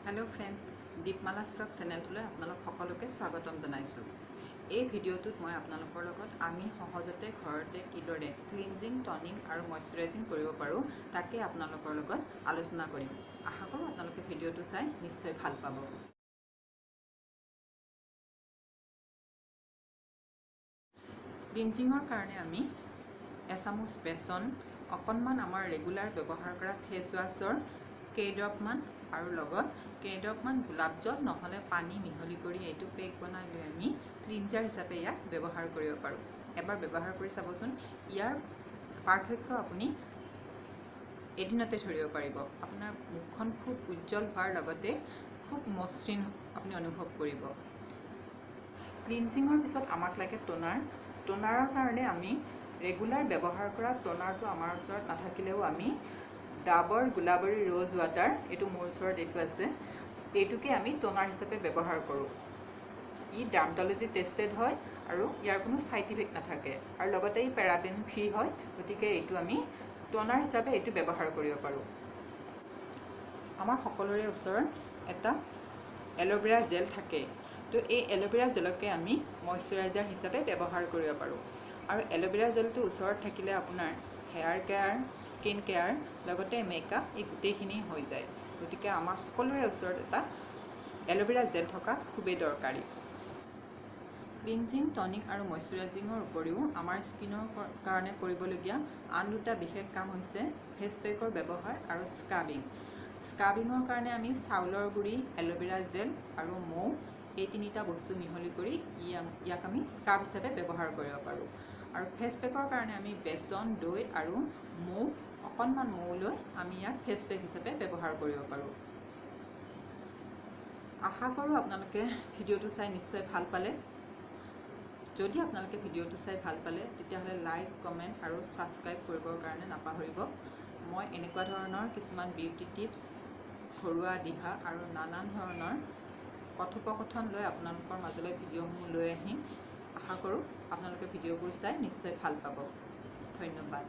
Hello friends dipmals चेनेलटुले आपनालोक सकलोके स्वागतम जनाइछु। এই ভিডিওটোত মই আপোনালোকৰ লগত আমি সহজতে ঘৰতে কিদৰে ক্লিনজিং টনিং আৰু ময়শ্চাৰাইজিং কৰিব পাৰো তাকে আপোনালোকৰ লগত আলোচনা কৰিম। আশা কৰোঁ আপোনালোকে ভিডিওটো চাই নিশ্চয় ভাল পাব। ক্লিনজিংৰ কাৰণে আমি এচামুচ বেসন অকনমান আমাৰ ৰেগুলাৰ ব্যৱহাৰ কৰা ফেস ওয়াশৰ কেইড্ৰপমান আৰু লগত কেইড্ৰপমান গোলাপ জল নহলে পানী মিহলি কৰি এইটো পেক বনাই লৈ আমি ক্লিনজাৰ হিচাপে ইয়াক ব্যৱহাৰ কৰিব পাৰো। এবাৰ ব্যৱহাৰ কৰি চাবচোন, ইয়াৰ পাৰ্থক্য আপুনি এদিনতে ধৰিব পাৰিব। আপোনাৰ মুখখন খুব উজ্জ্বল হোৱাৰ লগতে খুব মসৃণ আপুনি অনুভৱ কৰিব। ক্লিনজিংৰ পিছত আমাক লাগে টোনাৰৰ কাৰণে আমি ৰেগুলাৰ ব্যৱহাৰ কৰা টোনাৰটো আমাৰ ওচৰত নাথাকিলেও আমি ডাবৰ গুলাবৰী ৰোজ ওয়াটাৰ এটু মোৰ ওচৰত এটু আছে, এইটোকে আমি টোনাৰ হিচাপে ব্যৱহাৰ কৰোঁ। ই ডাৰ্মাটলজি টেষ্টেড হয় আৰু ইয়াৰ কোনো সাইড ইফেক্ট নাথাকে আৰু লগতে ই প্যাৰাবেন ফ্ৰী হয়, গতিকে এইটো আমি টোনাৰ হিচাপে এইটো ব্যৱহাৰ কৰিব পাৰোঁ। আমাৰ সকলোৰে ওচৰত এটা এলোভেৰা জেল থাকে, তো এই এলোভেৰা জেলকে আমি ময়শ্চাৰাইজাৰ হিচাপে ব্যৱহাৰ কৰিব পাৰোঁ। আৰু এলোভেৰা জেলটো ওচৰত থাকিলে আপোনাৰ হেয়াৰ কেয়াৰ, স্কিন কেয়াৰ লগতে মেকআপ এই গোটেইখিনি হৈ যায়। গতিকে আমাৰ সকলোৰে ওচৰত এটা এলোভেৰা জেল থকা খুবেই দৰকাৰী। ক্লিনজিং টনিক আৰু ময়শ্চাৰাইজিঙৰ উপৰিও আমাৰ স্কিনৰ কাৰণে কৰিবলগীয়া আন দুটা বিশেষ কাম হৈছে ফেস পেকৰ ব্যৱহাৰ আৰু স্ক্ৰাবিঙৰ কাৰণে আমি চাউলৰ গুড়ি, এলোভেৰা জেল আৰু মৌ এই তিনিটা বস্তু মিহলি কৰি ইয়াক আমি স্ক্ৰাব হিচাপে ব্যৱহাৰ কৰিব পাৰোঁ। আৰু ফেস পেকৰ কাৰণে আমি বেসন, দৈ আৰু মৌ অকনমান মৌ লৈ আমি ইয়াক ফেস পেক হিচাপে ব্যৱহাৰ কৰিব পাৰোঁ। আশা কৰোঁ আপোনালোকে ভিডিওটো চাই নিশ্চয় ভাল পালে। যদি আপোনালোকে ভিডিওটো চাই ভাল পালে তেতিয়াহ'লে লাইক, কমেণ্ট আৰু সাবস্ক্ৰাইব কৰিবৰ কাৰণে নাপাহৰিব। মই এনেকুৱা ধৰণৰ কিছুমান বিউটি টিপছ, ঘৰুৱা দিহা আৰু নানান ধৰণৰ কথোপকথন লৈ আপোনালোকৰ মাজলৈ ভিডিঅ'সমূহ লৈ আহিম। আশা কৰোঁ আপোনালোকে ভিডিঅ'বোৰ চাই নিশ্চয় ভাল পাব। ধন্যবাদ।